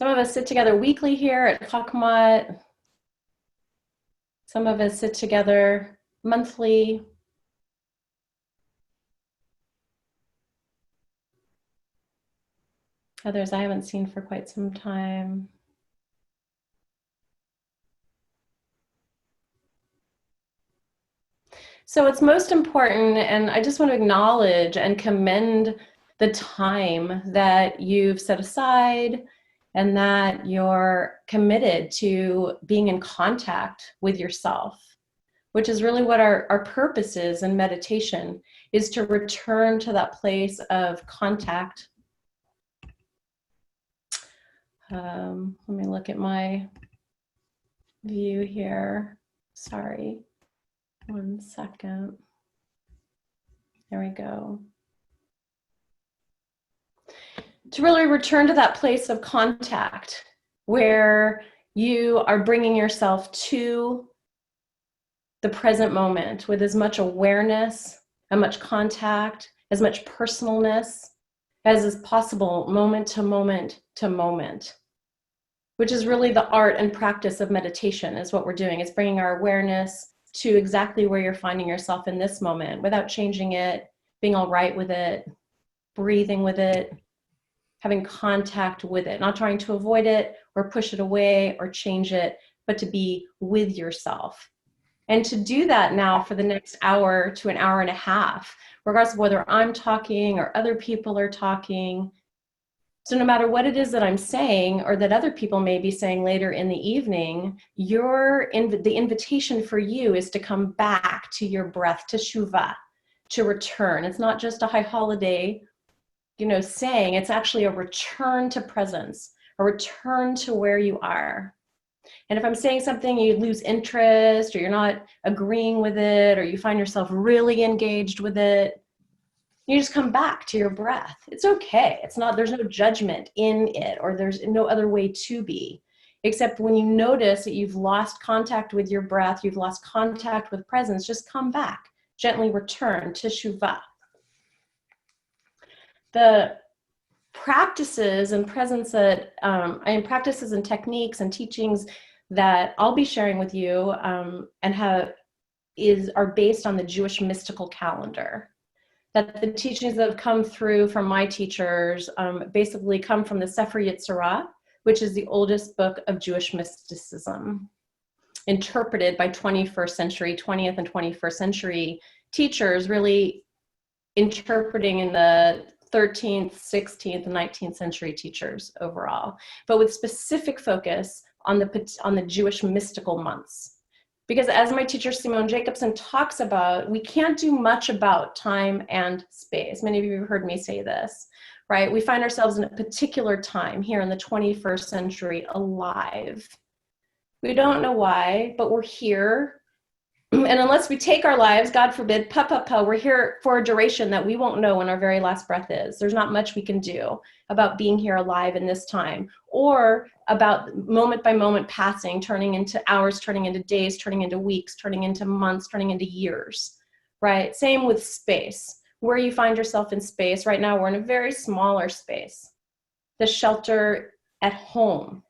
Some of us sit together weekly here at Chakmat. Some of us sit together monthly. Others I haven't seen for quite some time. So it's most important, and I just want to acknowledge and commend the time that you've set aside and that you're committed to being in contact with yourself, which is really what our purpose is in meditation, is to return to that place of contact. Let me look at my view here. Sorry. 1 second. There we go. To really return to that place of contact where you are bringing yourself to the present moment with as much awareness, as much contact, as much personalness as is possible, moment to moment to moment, which is really the art and practice of meditation, is what we're doing. It's bringing our awareness to exactly where you're finding yourself in this moment without changing it, being all right with it, breathing with it, having contact with it, not trying to avoid it or push it away or change it, but to be with yourself. And to do that now for the next hour to an hour and a half, regardless of whether I'm talking or other people are talking. So no matter what it is that I'm saying or that other people may be saying later in the evening, the invitation for you is to come back to your breath, to shuvah, to return. It's not just a high holiday, saying. It's actually a return to presence, a return to where you are. And if I'm saying something, you lose interest, or you're not agreeing with it, or you find yourself really engaged with it, you just come back to your breath. It's okay. There's no judgment in it, or there's no other way to be, except when you notice that you've lost contact with your breath, you've lost contact with presence, just come back, gently return to shuvah. The practices and presence that, practices and techniques and teachings that I'll be sharing with you are based on the Jewish mystical calendar. That the teachings that have come through from my teachers basically come from the Sefer Yetzirah, which is the oldest book of Jewish mysticism, interpreted by 20th and 21st century teachers, really interpreting in the 13th, 16th, and 19th century teachers overall, but with specific focus on the Jewish mystical months. Because as my teacher Simone Jacobson talks about, we can't do much about time and space. Many of you have heard me say this, right? We find ourselves in a particular time here in the 21st century alive. We don't know why, but we're here. And unless we take our lives, God forbid, we're here for a duration that we won't know when our very last breath is. There's not much we can do about being here alive in this time, or about moment by moment passing, turning into hours, turning into days, turning into weeks, turning into months, turning into years, right? Same with space. Where you find yourself in space, right now we're in a very smaller space. The shelter at home.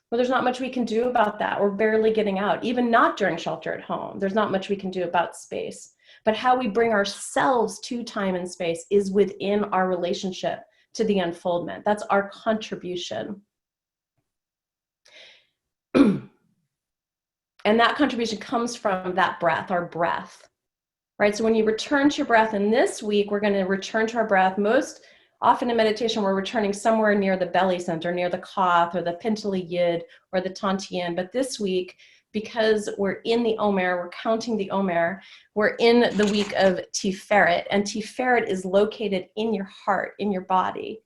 Well, there's not much we can do about that. We're barely getting out. Even not during shelter at home, there's not much we can do about space. But how we bring ourselves to time and space is within our relationship to the unfoldment. That's our contribution. And that contribution comes from that breath, our breath, right? So when you return to your breath, and this week we're going to return to our breath. Most often in meditation, we're returning somewhere near the belly center, near the Koth or the Pintali Yid or the Tantien. But this week, because we're in the Omer, we're counting the Omer, we're in the week of Tiferet, and Tiferet is located in your heart, in your body.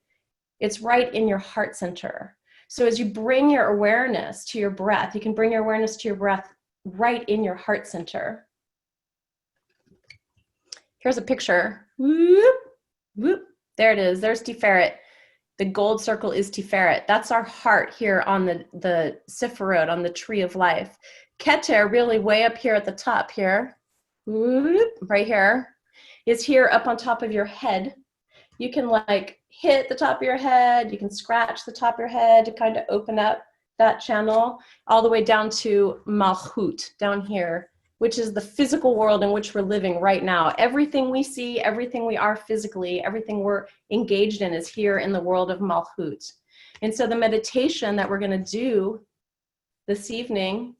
It's right in your heart center. So as you bring your awareness to your breath, you can bring your awareness to your breath right in your heart center. Here's a picture. Whoop, whoop. There it is. There's Tiferet. The gold circle is Tiferet. That's our heart here on the Sifrut, on the tree of life. Keter, really way up here at the top here, right here, is here up on top of your head. You can like hit the top of your head, you can scratch the top of your head to kind of open up that channel, all the way down to Malchut, down here, which is the physical world in which we're living right now. Everything we see, everything we are physically, everything we're engaged in is here in the world of Malchut. And so the meditation that we're going to do this evening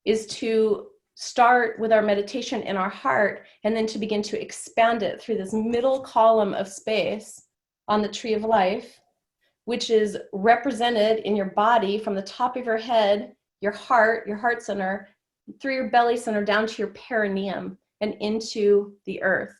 is to start with our meditation in our heart, and then to begin to expand it through this middle column of space on the tree of life, which is represented in your body from the top of your head, your heart center, through your belly center down to your perineum and into the earth.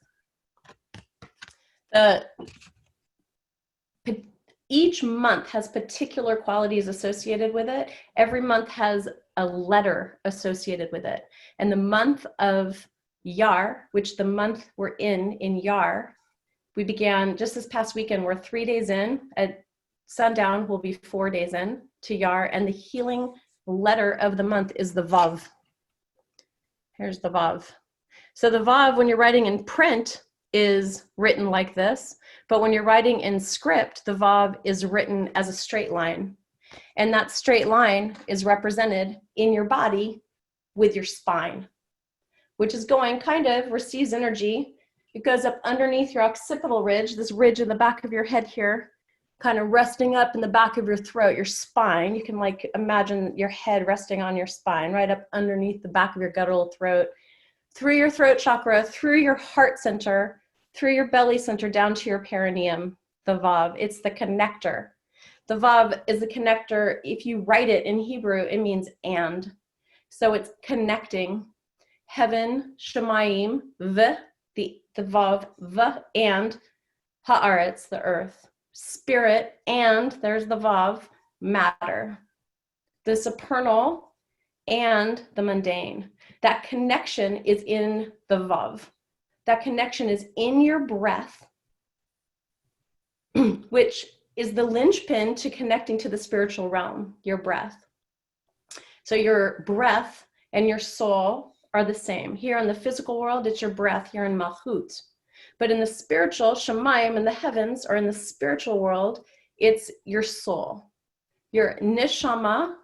Each month has particular qualities associated with it. Every month has a letter associated with it. And the month of Yar, which the month we're in Yar, we began just this past weekend. We're 3 days in. At sundown, we'll be 4 days in to Yar. And the healing letter of the month is the Vav. Here's the Vav. So the Vav, when you're writing in print, is written like this. But when you're writing in script, the Vav is written as a straight line. And that straight line is represented in your body with your spine, which is going kind of, receives energy. It goes up underneath your occipital ridge, this ridge in the back of your head here, kind of resting up in the back of your throat, your spine. You can like imagine your head resting on your spine, right up underneath the back of your guttural throat, through your throat chakra, through your heart center, through your belly center, down to your perineum, the Vav. It's the connector. The Vav is the connector. If you write it in Hebrew, it means and. So it's connecting heaven, Shemayim, the Vav, and Haaretz, the earth. Spirit, and there's the Vav, matter. The supernal and the mundane. That connection is in the Vav. That connection is in your breath, which is the linchpin to connecting to the spiritual realm, your breath. So your breath and your soul are the same. Here in the physical world, it's your breath, here in Malchut. But in the spiritual, Shemayim, in the heavens, or in the spiritual world, it's your soul, your neshama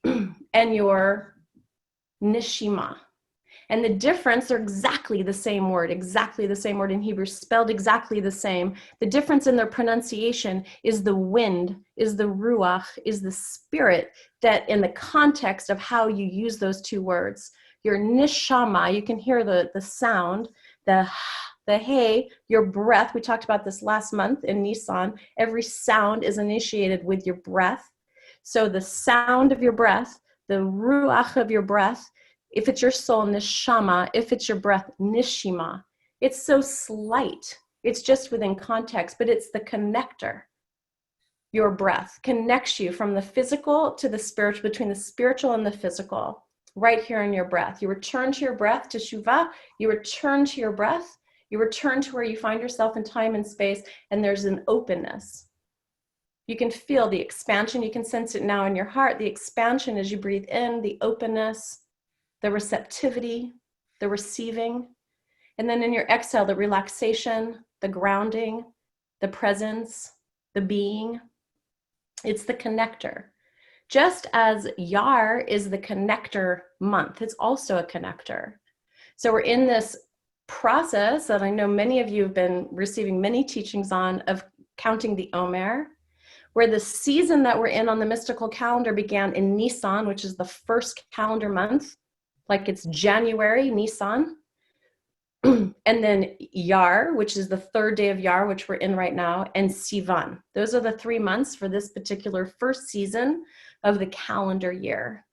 and your neshima. And the difference, they're exactly the same word in Hebrew, spelled exactly the same. The difference in their pronunciation is the wind, is the ruach, is the spirit, that in the context of how you use those two words. Your neshama, you can hear the sound, the hey, your breath. We talked about this last month in Nisan. Every sound is initiated with your breath. So the sound of your breath, the ruach of your breath, if it's your soul, neshama. If it's your breath, nishima. It's so slight. It's just within context, but it's the connector. Your breath connects you from the physical to the spiritual, between the spiritual and the physical, right here in your breath. You return to your breath, teshuvah. You return to your breath. You return to where you find yourself in time and space, and there's an openness. You can feel the expansion. You can sense it now in your heart. The expansion as you breathe in, the openness, the receptivity, the receiving. And then in your exhale, the relaxation, the grounding, the presence, the being. It's the connector. Just as Yar is the connector month, it's also a connector. So we're in this process that I know many of you have been receiving many teachings on, of counting the Omer, where the season that we're in on the mystical calendar began in Nisan, which is the first calendar month, like it's January, Nisan. And then Yar, which is the third day of Yar, which we're in right now, and Sivan. Those are the 3 months for this particular first season of the calendar year.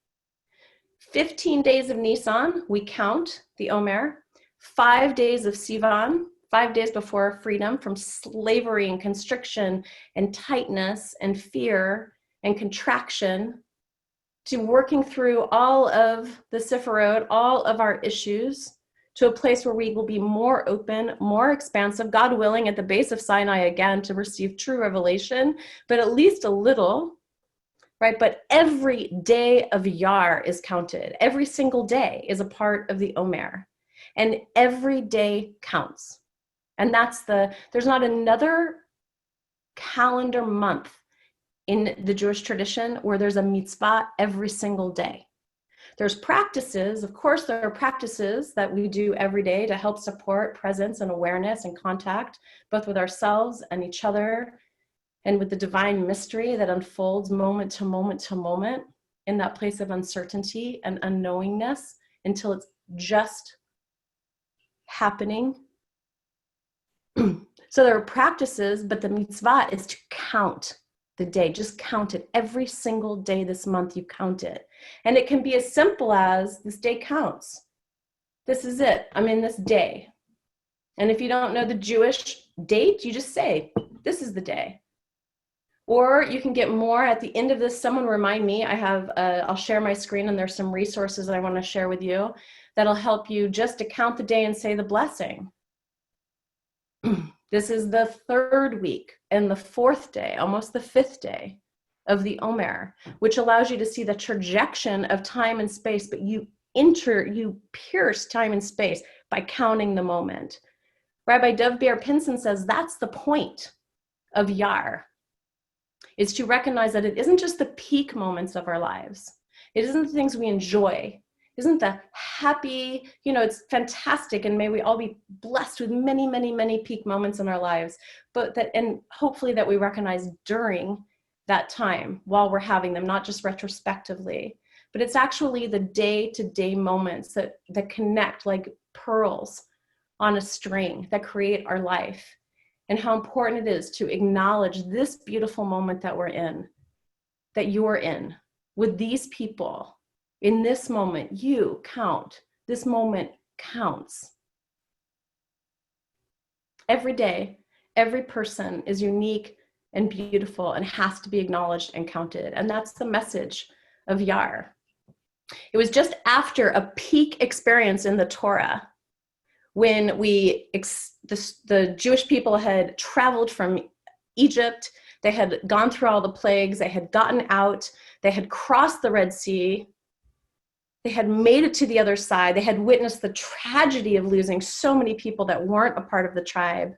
15 days of Nisan, we count the Omer. 5 days of Sivan, 5 days before freedom from slavery and constriction and tightness and fear and contraction, to working through all of the Sifrot, all of our issues, to a place where we will be more open, more expansive, God willing, at the base of Sinai again, to receive true revelation, but at least a little, right? But every day of Yar is counted. Every single day is a part of the Omer, and every day counts. And there's not another calendar month in the Jewish tradition where there's a mitzvah every single day. There's practices, of course, there are practices that we do every day to help support presence and awareness and contact, both with ourselves and each other, and with the divine mystery that unfolds moment to moment to moment in that place of uncertainty and unknowingness until it's just happening. So there are practices, but the mitzvah is to count the day. Just count it. Every single day this month, you count it. And it can be as simple as, this day counts. This is it. I'm in this day. And if you don't know the Jewish date, you just say, this is the day. Or you can get more at the end of this. Someone remind me, I'll share my screen, and there's some resources that I want to share with you that'll help you just to count the day and say the blessing. This is the third week and the fourth day, almost the fifth day of the Omer, which allows you to see the trajectory of time and space, but you pierce time and space by counting the moment. Rabbi Dov Ber Pinson says that's the point of Yar, is to recognize that it isn't just the peak moments of our lives. It isn't the things we enjoy. It isn't the happy, it's fantastic, and may we all be blessed with many, many, many peak moments in our lives, and hopefully that we recognize during that time while we're having them, not just retrospectively, but it's actually the day-to-day moments that connect like pearls on a string that create our life, and how important it is to acknowledge this beautiful moment that we're in, that you're in, with these people. In this moment, you count. This moment counts. Every day, every person is unique and beautiful and has to be acknowledged and counted. And that's the message of Yar. It was just after a peak experience in the Torah when the Jewish people had traveled from Egypt. They had gone through all the plagues. They had gotten out. They had crossed the Red Sea. They had made it to the other side. They had witnessed the tragedy of losing so many people that weren't a part of the tribe.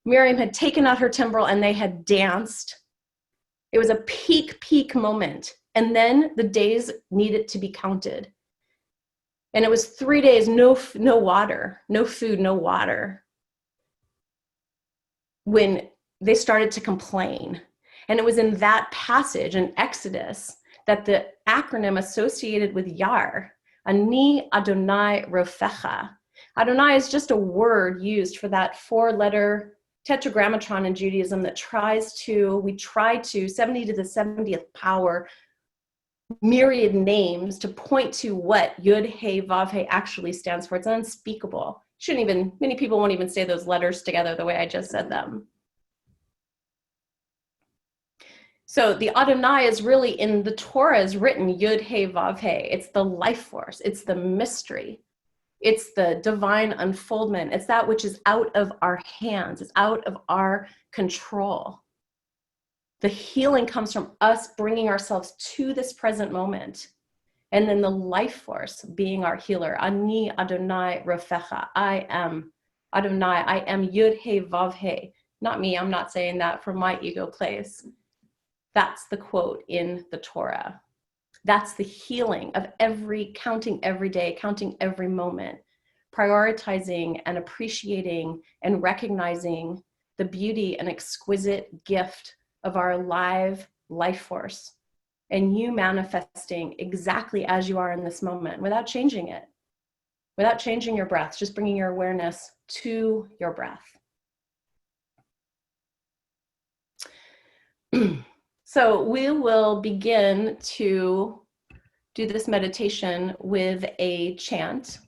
Miriam had taken out her timbrel and they had danced. It was a peak moment. And then the days needed to be counted. And it was 3 days, no water, no food, no water, when they started to complain. And it was in that passage in Exodus that the acronym associated with Yar, Ani Adonai Rofecha. Adonai is just a word used for that 4-letter tetragrammaton in Judaism that we try to 70 to the 70th power, myriad names to point to what Yud He Vav He actually stands for. It's unspeakable. Many people won't even say those letters together the way I just said them. So the Adonai is really, in the Torah is written Yud He Vav He. It's the life force. It's the mystery. It's the divine unfoldment. It's that which is out of our hands. It's out of our control. The healing comes from us bringing ourselves to this present moment. And then the life force being our healer. Ani Adonai Rofecha. I am Adonai. I am Yud He Vav He. Not me. I'm not saying that from my ego place. That's the quote in the Torah. That's the healing of counting every day, counting every moment, prioritizing and appreciating and recognizing the beauty and exquisite gift of our live life force, and you manifesting exactly as you are in this moment without changing it, without changing your breath, just bringing your awareness to your breath. So we will begin to do this meditation with a chant.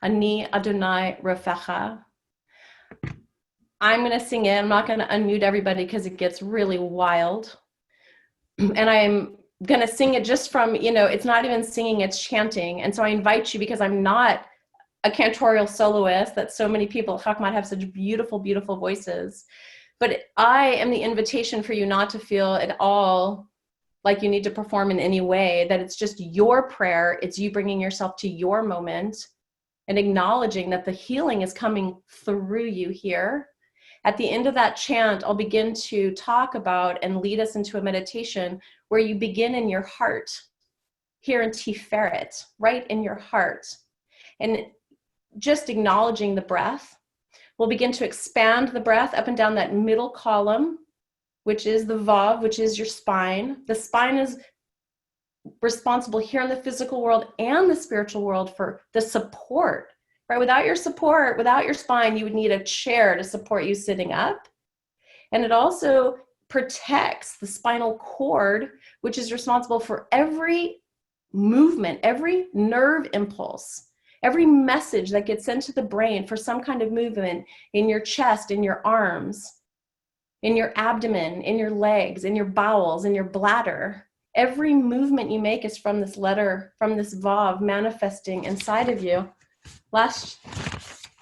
Ani Adonai Rofecha. I'm going to sing it. I'm not going to unmute everybody because it gets really wild. And I'm going to sing it just from, it's not even singing, it's chanting. And so I invite you, because I'm not a cantorial soloist that so many people at Chachmat have such beautiful, beautiful voices. But I am the invitation for you not to feel at all like you need to perform in any way, that it's just your prayer. It's you bringing yourself to your moment and acknowledging that the healing is coming through you here. At the end of that chant, I'll begin to talk about and lead us into a meditation where you begin in your heart, here in Tiferet, right in your heart. And just acknowledging the breath, we'll begin to expand the breath up and down that middle column, which is the Vav, which is your spine. The spine is responsible here in the physical world and the spiritual world for the support, right? Without your support, without your spine, you would need a chair to support you sitting up. And it also protects the spinal cord, which is responsible for every movement, every nerve impulse, every message that gets sent to the brain for some kind of movement in your chest, in your arms, in your abdomen, in your legs, in your bowels, in your bladder. Every movement you make is from this letter, from this Vav manifesting inside of you. Last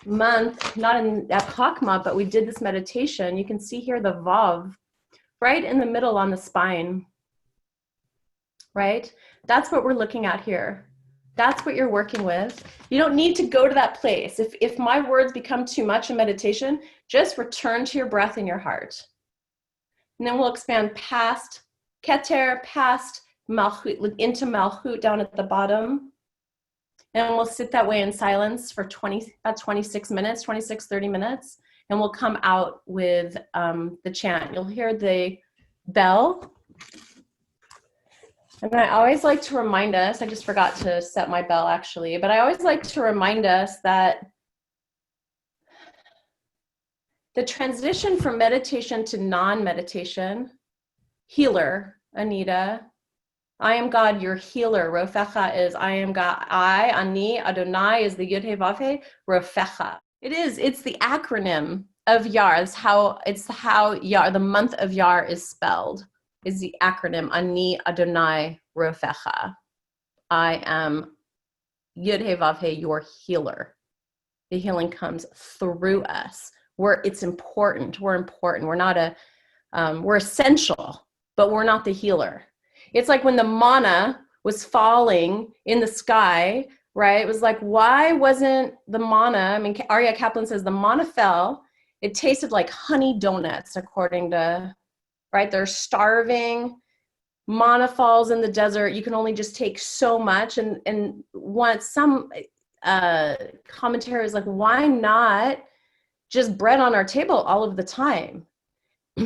month, not at Chakma, but we did this meditation. You can see here the Vav right in the middle on the spine, right? That's what we're looking at here. That's what you're working with. You don't need to go to that place. If my words become too much in meditation, just return to your breath in your heart. And then we'll expand past Keter, past Malchut, into Malchut down at the bottom. And we'll sit that way in silence for about 26 minutes, 30 minutes. And we'll come out with the chant. You'll hear the bell. And I always like to remind us, I just forgot to set my bell actually, but I always like to remind us that the transition from meditation to non-meditation, healer, Anita, I am God, your healer. Rofecha is I am God. I, Ani, Adonai is the Yud He Vav He, Rofecha. It's the acronym of Yar. It's how Yar, the month of Yar is spelled, is the acronym Ani, Adonai, Rofecha. I am Yud He Vav He, your healer. The healing comes through us. It's important. We're important. We're not we're essential, but we're not the healer. It's like when the manna was falling in the sky, right? It was like, why wasn't the manna, I mean, Arya Kaplan says the manna fell, it tasted like honey donuts, according to, right? They're starving, manna falls in the desert, you can only just take so much. And once some commentary is like, why not just bread on our table all of the time?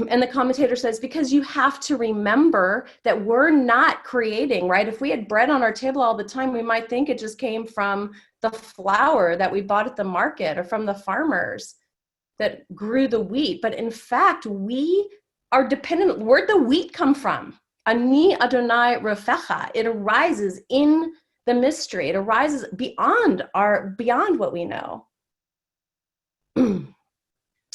And the commentator says, because you have to remember that we're not creating, right? If we had bread on our table all the time, we might think it just came from the flour that we bought at the market or from the farmers that grew the wheat. But in fact, we are dependent. Where'd the wheat come from? Ani Adonai Rofecha. It arises in the mystery. It arises beyond what we know.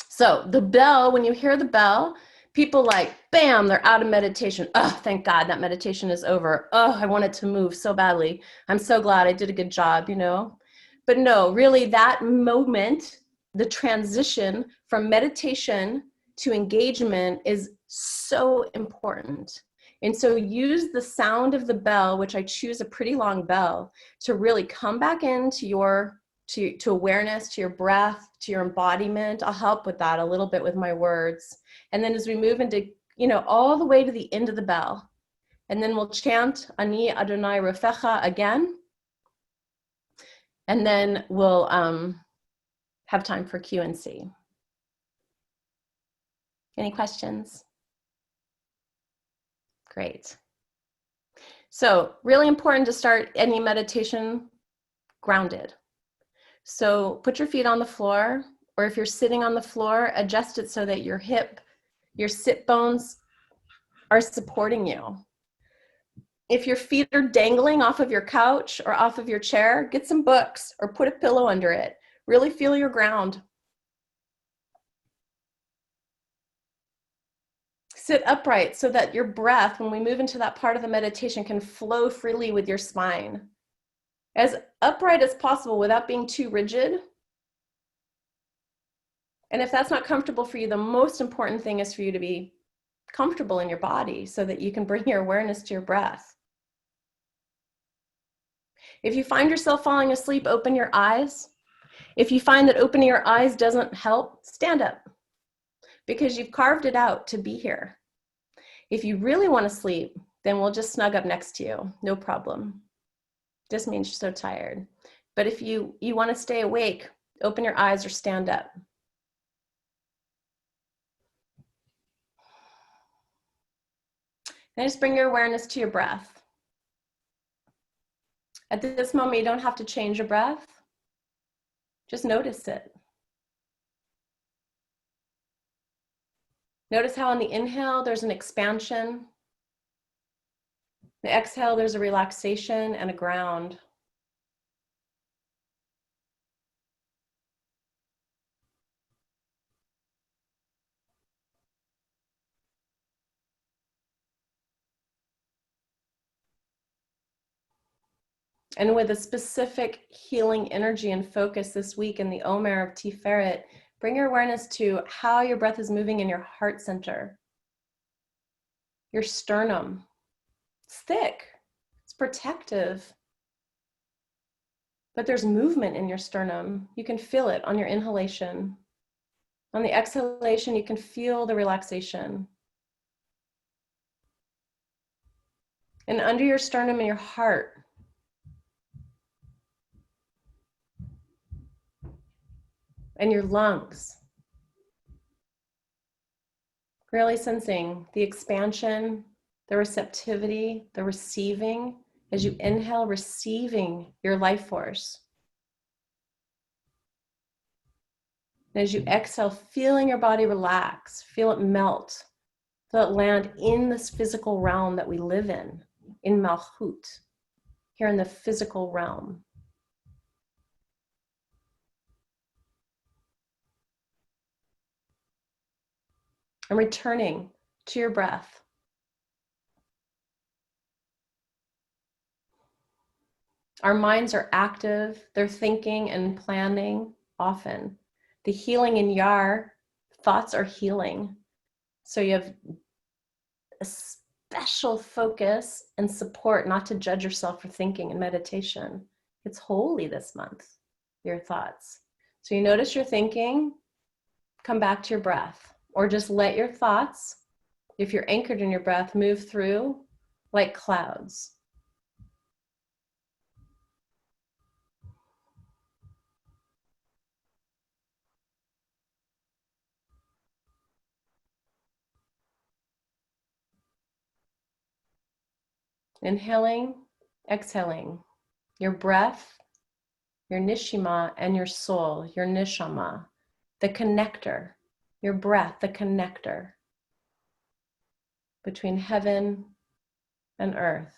So the bell, when you hear the bell, people like, bam, they're out of meditation. Oh, thank God that meditation is over. Oh, I want it to move so badly. I'm so glad I did a good job, you know? But no, really that moment, the transition from meditation to engagement is so important. And so use the sound of the bell, which I choose a pretty long bell, to really come back into your to awareness, to your breath, to your embodiment. I'll help with that a little bit with my words. And then as we move into, all the way to the end of the bell, and then we'll chant Ani Adonai Rofecha again. And then we'll have time for Q&C. Any questions? Great. So really important to start any meditation grounded. So put your feet on the floor, or if you're sitting on the floor, adjust it so that your sit bones are supporting you. If your feet are dangling off of your couch or off of your chair, get some books or put a pillow under it. Really feel your ground. Sit upright so that your breath, when we move into that part of the meditation, can flow freely with your spine. As upright as possible without being too rigid. And if that's not comfortable for you, the most important thing is for you to be comfortable in your body so that you can bring your awareness to your breath. If you find yourself falling asleep, open your eyes. If you find that opening your eyes doesn't help, stand up, because you've carved it out to be here. If you really want to sleep, then we'll just snug up next to you, no problem. Just means you're so tired. But if you want to stay awake, open your eyes or stand up. And just bring your awareness to your breath. At this moment, you don't have to change your breath. Just notice it. Notice how on the inhale, there's an expansion. The exhale, there's a relaxation and a ground. And with a specific healing energy and focus this week in the Omer of Tiferet, bring your awareness to how your breath is moving in your heart center, your sternum. It's thick, it's protective, but there's movement in your sternum. You can feel it on your inhalation. On the exhalation, you can feel the relaxation. And under your sternum and your heart, and your lungs, really sensing the expansion, the receptivity, the receiving, as you inhale, receiving your life force. And as you exhale, feeling your body relax, feel it melt, feel it land in this physical realm that we live in Malchut, here in the physical realm. And returning to your breath. Our minds are active, they're thinking and planning often. The healing in Yar, thoughts are healing. So you have a special focus and support not to judge yourself for thinking in meditation. It's holy this month, your thoughts. So you notice your thinking, come back to your breath, or just let your thoughts, if you're anchored in your breath, move through like clouds. Inhaling, exhaling. Your breath, your nishima, and your soul, your nishama, the connector. Your breath, the connector between heaven and earth.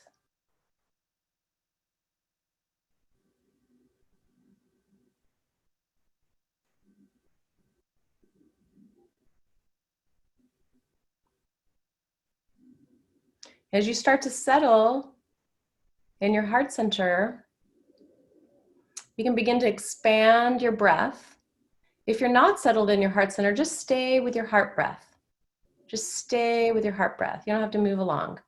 As you start to settle in your heart center, you can begin to expand your breath. If you're not settled in your heart center, just stay with your heart breath. Just stay with your heart breath. You don't have to move along.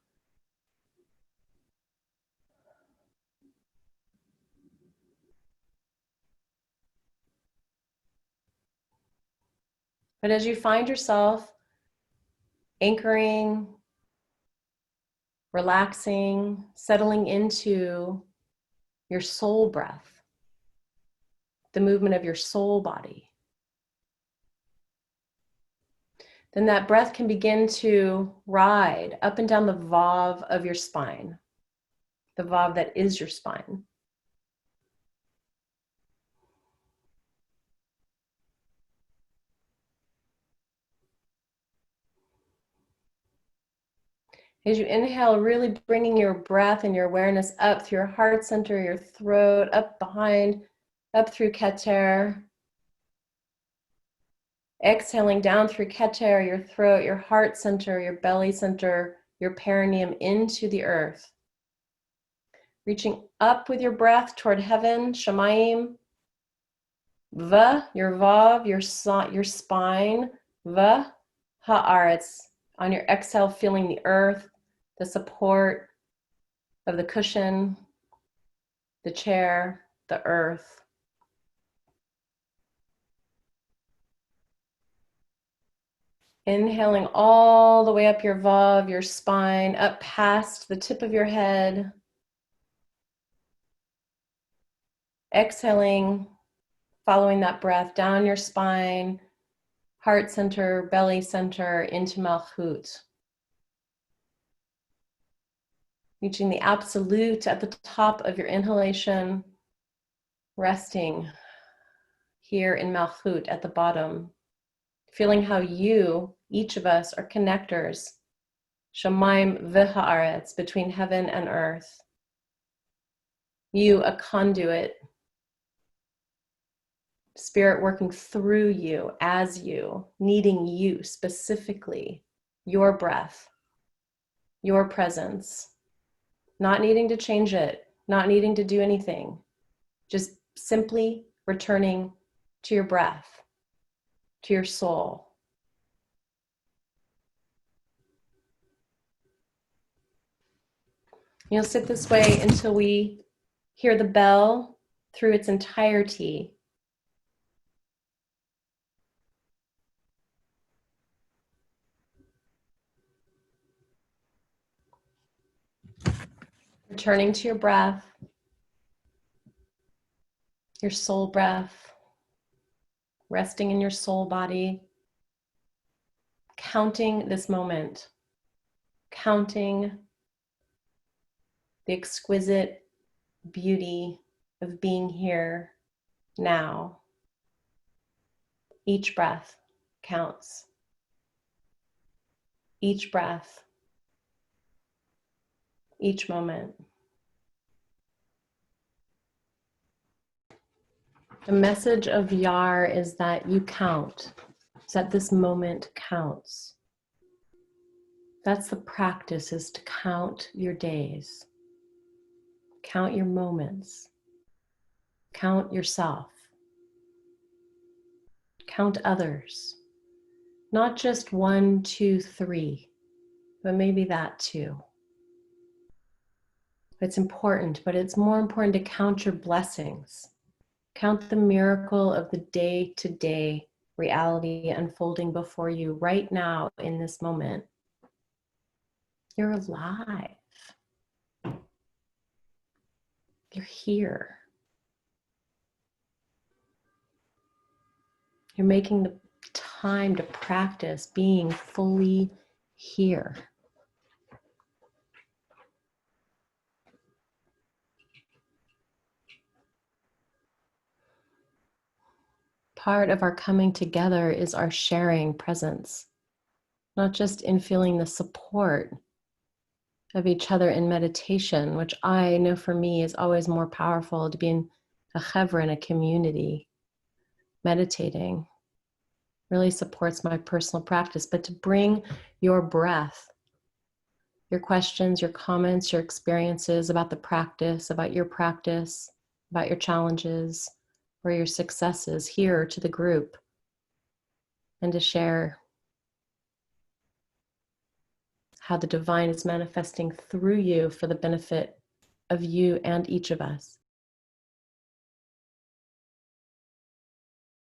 But as you find yourself anchoring, relaxing, settling into your soul breath, the movement of your soul body, then that breath can begin to ride up and down the vav of your spine, the vav that is your spine. As you inhale, really bringing your breath and your awareness up through your heart center, your throat, up behind, up through Keter. Exhaling down through Keter, your throat, your heart center, your belly center, your perineum into the earth. Reaching up with your breath toward heaven, Shamayim. Va, your vav, your spine. Va, haaretz. On your exhale, feeling the earth, the support of the cushion, the chair, the earth. Inhaling all the way up your vulva, your spine, up past the tip of your head. Exhaling, following that breath down your spine, heart center, belly center, into Malchut. Reaching the absolute at the top of your inhalation, resting here in Malchut at the bottom. Feeling how you, each of us, are connectors, Shamayim v'ha'aretz, between heaven and earth. You, a conduit, Spirit working through you, as you, needing you specifically, your breath, your presence, not needing to change it, not needing to do anything, just simply returning to your breath, to your soul. You'll sit this way until we hear the bell through its entirety. Returning to your breath, your soul breath, resting in your soul body, counting this moment, counting the exquisite beauty of being here now. Each breath counts. Each breath, each moment. The message of Yar is that you count, is that this moment counts. That's the practice, is to count your days, count your moments, count yourself, count others. Not just 1, 2, 3, but maybe that too. It's important, but it's more important to count your blessings. Count the miracle of the day-to-day reality unfolding before you right now in this moment. You're alive. You're here. You're making the time to practice being fully here. Part of our coming together is our sharing presence, not just in feeling the support of each other in meditation, which I know for me is always more powerful to be in a chevra, in a community, meditating really supports my personal practice, but to bring your breath, your questions, your comments, your experiences about the practice, about your practice, about your challenges or your successes here to the group, and to share how the divine is manifesting through you for the benefit of you and each of us.